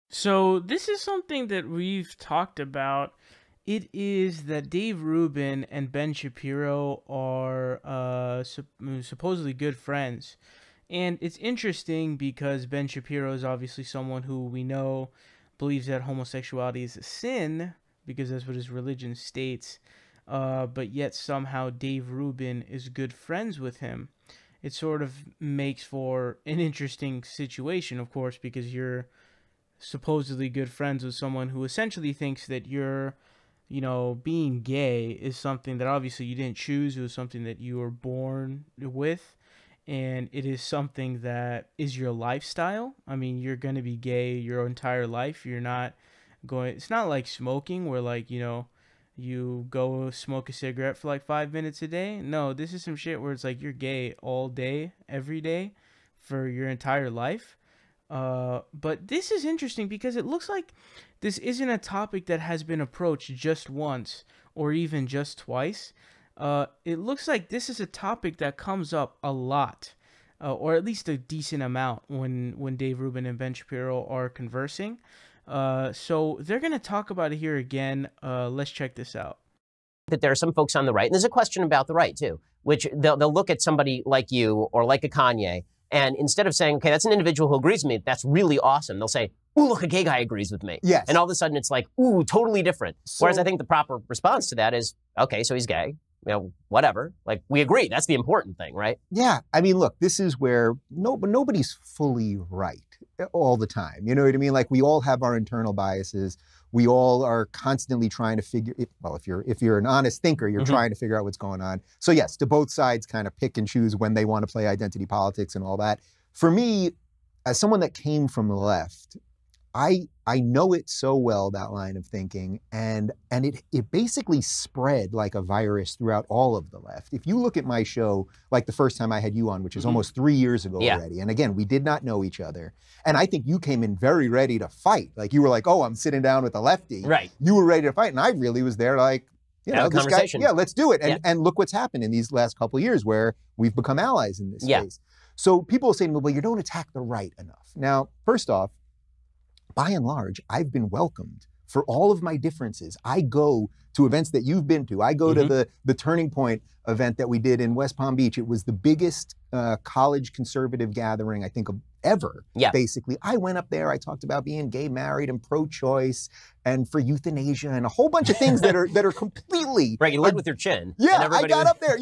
So this is something that we've talked about. It is that Dave Rubin and Ben Shapiro are supposedly good friends. And it's interesting because Ben Shapiro is obviously someone who we know believes that homosexuality is a sin because that's what his religion states. But yet somehow Dave Rubin is good friends with him. It sort of makes for an interesting situation, of course, because you're supposedly good friends with someone who essentially thinks that you're, being gay is something that obviously you didn't choose. It was something that you were born with. And it is something that is your lifestyle. I mean, you're going to be gay your entire life. You're not it's not like smoking where, like, you go smoke a cigarette for like 5 minutes a day. No, this is some shit where it's like you're gay all day, every day for your entire life. But this is interesting because it looks like this isn't a topic that has been approached just once or even just twice. It looks like this is a topic that comes up a lot, or at least a decent amount when Dave Rubin and Ben Shapiro are conversing. So they're going to talk about it here again. Let's check this out. That there are some folks on the right, and there's a question about the right too, which they'll look at somebody like you or like a Kanye, and instead of saying, okay, that's an individual who agrees with me, that's really awesome, they'll say, ooh, look, a gay guy agrees with me. Yes. And all of a sudden it's like, ooh, totally different. Whereas I think the proper response to that is, okay, so he's gay, whatever. Like, we agree. That's the important thing, right? Yeah. I mean, look, this is where nobody's fully right all the time. You know what I mean? Like, we all have our internal biases. We all are constantly trying to if you're an honest thinker, you're trying to figure out what's going on. So yes, do both sides kind of pick and choose when they want to play identity politics and all that. For me, as someone that came from the left, I know it so well, that line of thinking, and it basically spread like a virus throughout all of the left. If you look at my show, like the first time I had you on, which is almost 3 years ago already, and again, we did not know each other, and I think you came in very ready to fight. Like, you were like, oh, I'm sitting down with a lefty. Right. You were ready to fight, and I really was there like, this guy, yeah, let's do it. And look what's happened in these last couple of years where we've become allies in this space. So people say, well, you don't attack the right enough. Now, first off, by and large, I've been welcomed for all of my differences. I go to events that you've been to. I go to the Turning Point event that we did in West Palm Beach. It was the biggest college conservative gathering, I think, of ever, basically. I went up there, I talked about being gay, married, and pro-choice, and for euthanasia, and a whole bunch of things that are completely... Right, you led with your chin. Yeah, I got up there,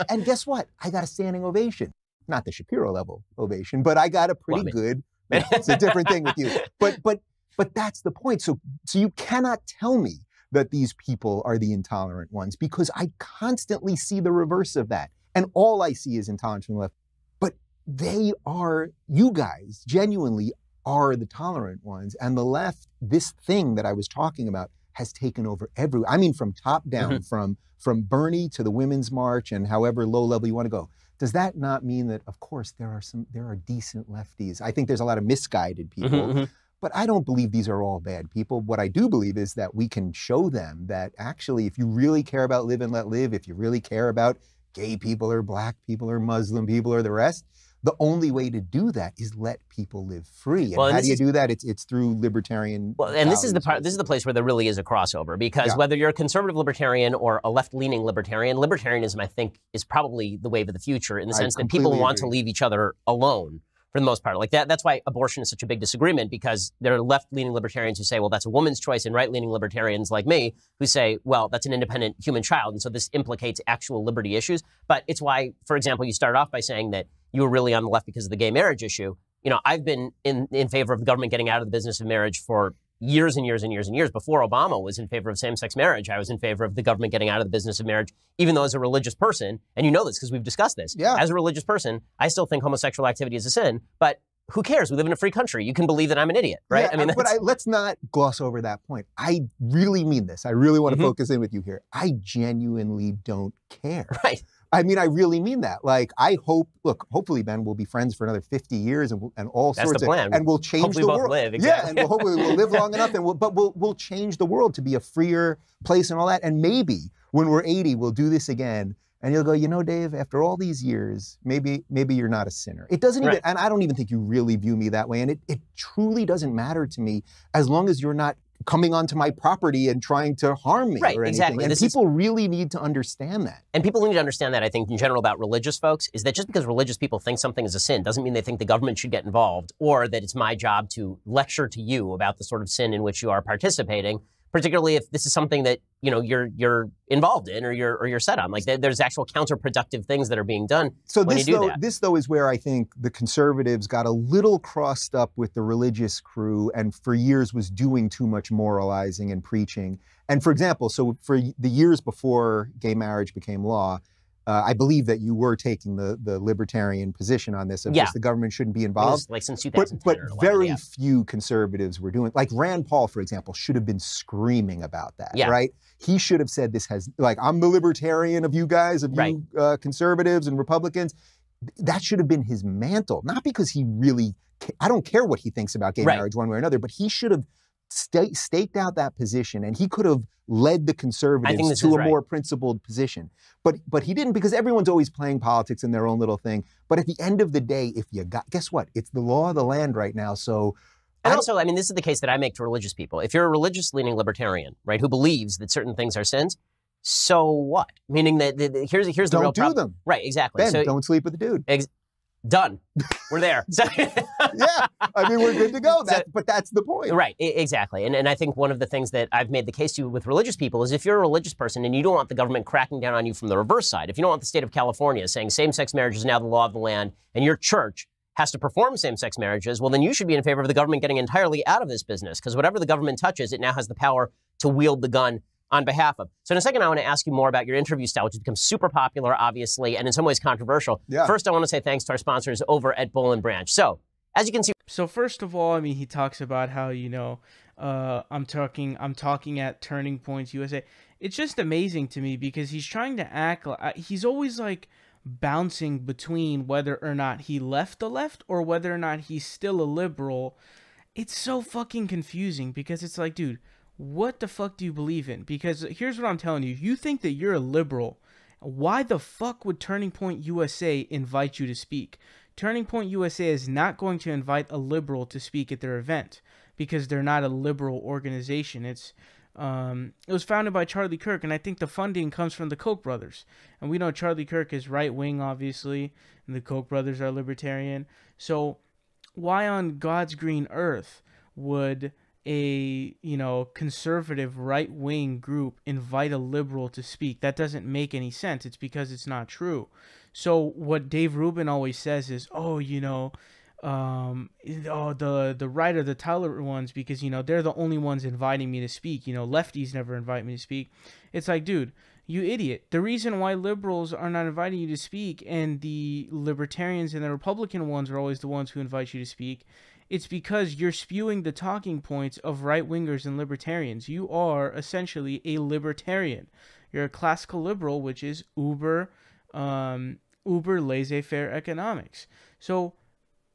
and guess what? I got a standing ovation. Not the Shapiro level ovation, but I got a pretty good... It's a different thing with you. But that's the point. So you cannot tell me that these people are the intolerant ones, because I constantly see the reverse of that. And all I see is intolerance from the left. But you guys genuinely are the tolerant ones. And the left, this thing that I was talking about, has taken over I mean, from top down, from Bernie to the Women's March and however low level you want to go. Does that not mean that, of course, there are decent lefties? I think there's a lot of misguided people, but I don't believe these are all bad people. What I do believe is that we can show them that actually, if you really care about live and let live, if you really care about gay people or black people or Muslim people or the rest, the only way to do that is let people live free. And how do you do that? It's through libertarian. Well, and this is the place where there really is a crossover, because whether you're a conservative libertarian or a left-leaning libertarian, libertarianism, I think, is probably the wave of the future, in the sense that people want to leave each other alone for the most part. Like that's why abortion is such a big disagreement, because there are left-leaning libertarians who say, well, that's a woman's choice, and right-leaning libertarians like me who say, well, that's an independent human child, and so this implicates actual liberty issues. But it's why, for example, you started off by saying that you were really on the left because of the gay marriage issue. I've been in favor of the government getting out of the business of marriage for years and years and years and years. Before Obama was in favor of same-sex marriage, I was in favor of the government getting out of the business of marriage, even though as a religious person, and you know this because we've discussed this, as a religious person, I still think homosexual activity is a sin, but who cares? We live in a free country. You can believe that I'm an idiot, right? Let's not gloss over that point. I really mean this. I really want to focus in with you here. I genuinely don't care. Right. I mean, I really mean that. Like, hopefully, Ben, we'll be friends for another 50 years and all sorts of... That's the plan. And we'll change the world. Hopefully both live, exactly. Yeah, and hopefully we'll live long enough, and we'll change the world to be a freer place and all that. And maybe when we're 80, we'll do this again, And you'll go, you know, Dave, after all these years, maybe you're not a sinner. It doesn't even, and I don't even think you really view me that way. And it truly doesn't matter to me as long as you're not coming onto my property and trying to harm me or anything. Exactly. And people really need to understand that. And people need to understand that, I think, in general about religious folks, is that just because religious people think something is a sin doesn't mean they think the government should get involved, or that it's my job to lecture to you about the sort of sin in which you are participating, particularly if this is something that, you know, you're involved in or you're set on. Like, there's actual counterproductive things that are being done when you do that. This, though, is where I think the conservatives got a little crossed up with the religious crew and for years was doing too much moralizing and preaching. And for example, so for the years before gay marriage became law, I believe that you were taking the libertarian position on this, of just the government shouldn't be involved. Like since 2010 but or very few conservatives were doing, like Rand Paul, for example, should have been screaming about that, right? He should have said this has, like, I'm the libertarian of you guys, of you conservatives and Republicans. That should have been his mantle, not because he really, I don't care what he thinks about gay marriage one way or another, but he should have staked out that position, and he could have led the conservatives to a more principled position. But he didn't, because everyone's always playing politics in their own little thing. But at the end of the day, if you got, guess what? It's the law of the land right now. So, and also, I mean, this is the case that I make to religious people. If you're a religious-leaning libertarian, right, who believes that certain things are sins, so what? Meaning that here's the real problem. Don't do them. Right, exactly. Ben, don't sleep with the dude. Done. We're there. Yeah, I mean, we're good to go. But that's the point. Right, exactly. And I think one of the things that I've made the case to with religious people is if you're a religious person and you don't want the government cracking down on you from the reverse side, if you don't want the state of California saying same-sex marriage is now the law of the land and your church has to perform same-sex marriages, well, then you should be in favor of the government getting entirely out of this business, because whatever the government touches, it now has the power to wield the gun on behalf of. So in a second, I want to ask you more about your interview style, which has become super popular, obviously, and in some ways controversial. Yeah. First, I want to say thanks to our sponsors over at Bull and Branch. So, as you can see... So first of all, I mean, he talks about how, you know, I'm talking at Turning Points USA. It's just amazing to me because he's trying to act like... He's always, like, bouncing between whether or not he left the left or whether or not he's still a liberal. It's so fucking confusing because it's like, dude... What the fuck do you believe in? Because here's what I'm telling you. You think that you're a liberal. Why the fuck would Turning Point USA invite you to speak? Turning Point USA is not going to invite a liberal to speak at their event because they're not a liberal organization. It was founded by Charlie Kirk, and I think the funding comes from the Koch brothers. And we know Charlie Kirk is right-wing, obviously, and the Koch brothers are libertarian. So why on God's green earth would a, you know, conservative right-wing group invite a liberal to speak? That doesn't make any sense. It's because it's not true. So what Dave Rubin always says is, oh, you know, the right are the tolerant ones because, you know, they're the only ones inviting me to speak. You know, lefties never invite me to speak. It's like, dude, you idiot. The reason why liberals are not inviting you to speak and the libertarians and the Republican ones are always the ones who invite you to speak, it's because you're spewing the talking points of right-wingers and libertarians. You are essentially a libertarian. You're a classical liberal, which is uber laissez-faire economics. So,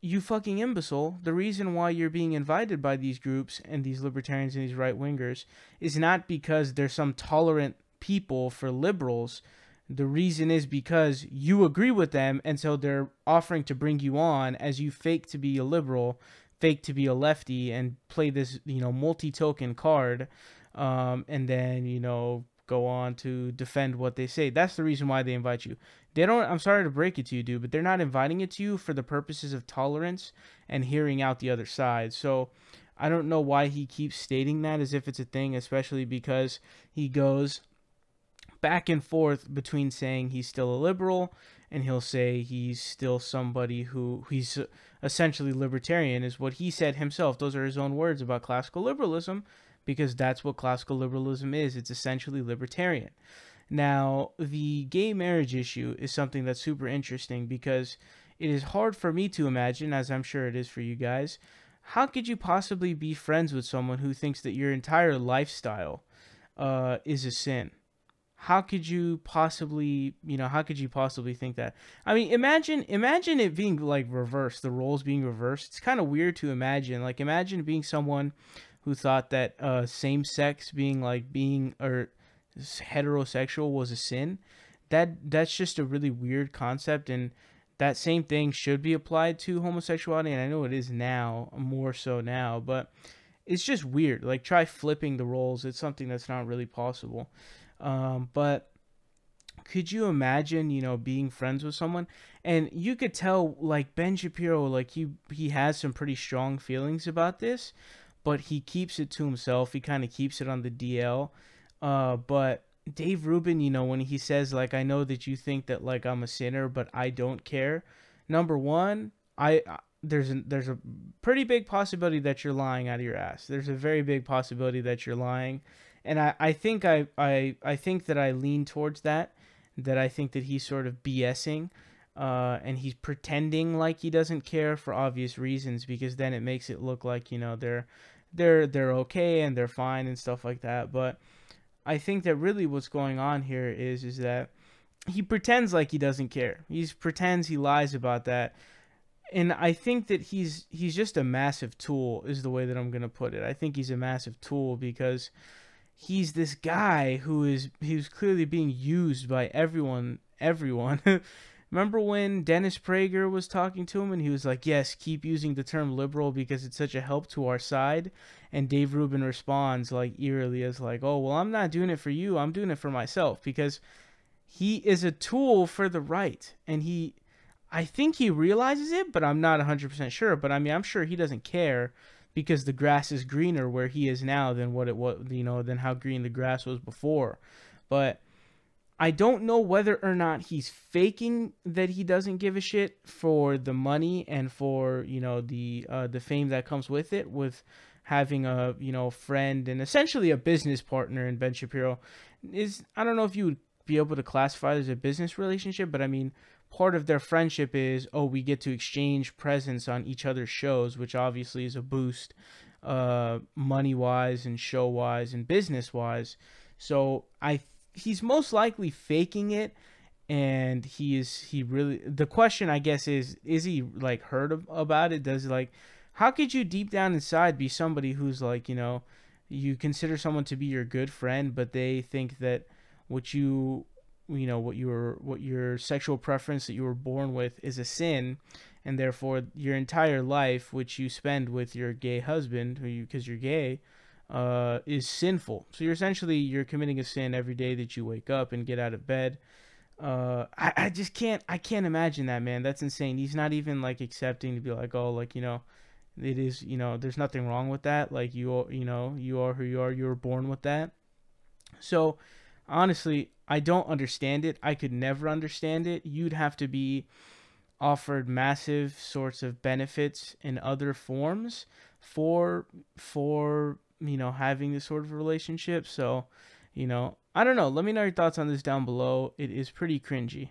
you fucking imbecile, the reason why you're being invited by these groups and these libertarians and these right-wingers is not because they're some tolerant people for liberals. The reason is because you agree with them, and so they're offering to bring you on as you fake to be a liberal, fake to be a lefty, and play this, you know, multi-token card, and then, you know, go on to defend what they say. That's the reason why they invite you. They don't, I'm sorry to break it to you, dude, but they're not inviting it to you for the purposes of tolerance and hearing out the other side. So I don't know why he keeps stating that as if it's a thing, especially because he goes back and forth between saying he's still a liberal and he'll say he's still somebody who he's essentially libertarian, is what he said himself. Those are his own words about classical liberalism, because that's what classical liberalism is. It's essentially libertarian. Now, the gay marriage issue is something that's super interesting because it is hard for me to imagine, as I'm sure it is for you guys. How could you possibly be friends with someone who thinks that your entire lifestyle is a sin? How could you possibly, you know, how could you possibly think that? I mean, imagine it being like reversed, the roles being reversed. It's kind of weird to imagine. Like, imagine being someone who thought that same sex being or heterosexual was a sin. that's just a really weird concept, and that same thing should be applied to homosexuality, and I know it is now, more so now, but it's just weird. Like, try flipping the roles. It's something that's not really possible. But could you imagine, being friends with someone, and you could tell, like, Ben Shapiro, like, he has some pretty strong feelings about this, but he keeps it to himself. He kind of keeps it on the DL. But Dave Rubin, when he says, like, I know that you think that, like, I'm a sinner, but I don't care. Number one, there's a pretty big possibility that you're lying out of your ass. There's a very big possibility that you're lying. And I think I think that I lean towards that I think that he's sort of BSing, and he's pretending like he doesn't care for obvious reasons, because then it makes it look like, they're okay and they're fine and stuff like that. But I think that really what's going on here is that he pretends like he doesn't care. He pretends, he lies about that. And I think that he's just a massive tool, is the way that I'm going to put it. I think he's a massive tool because he's this guy who's clearly being used by everyone. Remember when Dennis Prager was talking to him and he was like, yes, keep using the term liberal because it's such a help to our side. And Dave Rubin responds, like, eerily, as like, oh, well, I'm not doing it for you. I'm doing it for myself, because he is a tool for the right. And I think he realizes it, but I'm not 100% sure. But I mean, I'm sure he doesn't care, because the grass is greener where he is now than what it was, than how green the grass was before. But I don't know whether or not he's faking that he doesn't give a shit for the money and for, the fame that comes with it, with having a, friend and essentially a business partner in Ben Shapiro. I don't know if you would be able to classify it as a business relationship, but I mean, part of their friendship is, we get to exchange presence on each other's shows, which obviously is a boost, money-wise and show-wise and business-wise. So he's most likely faking it, and the question, I guess, is he, like, heard about it? Does, like, how could you deep down inside be somebody who's, like, you consider someone to be your good friend, but they think that what your sexual preference that you were born with is a sin, and therefore your entire life, which you spend with your gay husband, because you're gay, is sinful. So you're committing a sin every day that you wake up and get out of bed. I just can't imagine that, man. That's insane. He's not even, like, accepting to be like, oh, like, it is, there's nothing wrong with that. Like, you are who you are. You were born with that. So honestly, I don't understand it. I could never understand it. You'd have to be offered massive sorts of benefits in other forms for having this sort of relationship. So, I don't know. Let me know your thoughts on this down below. It is pretty cringy.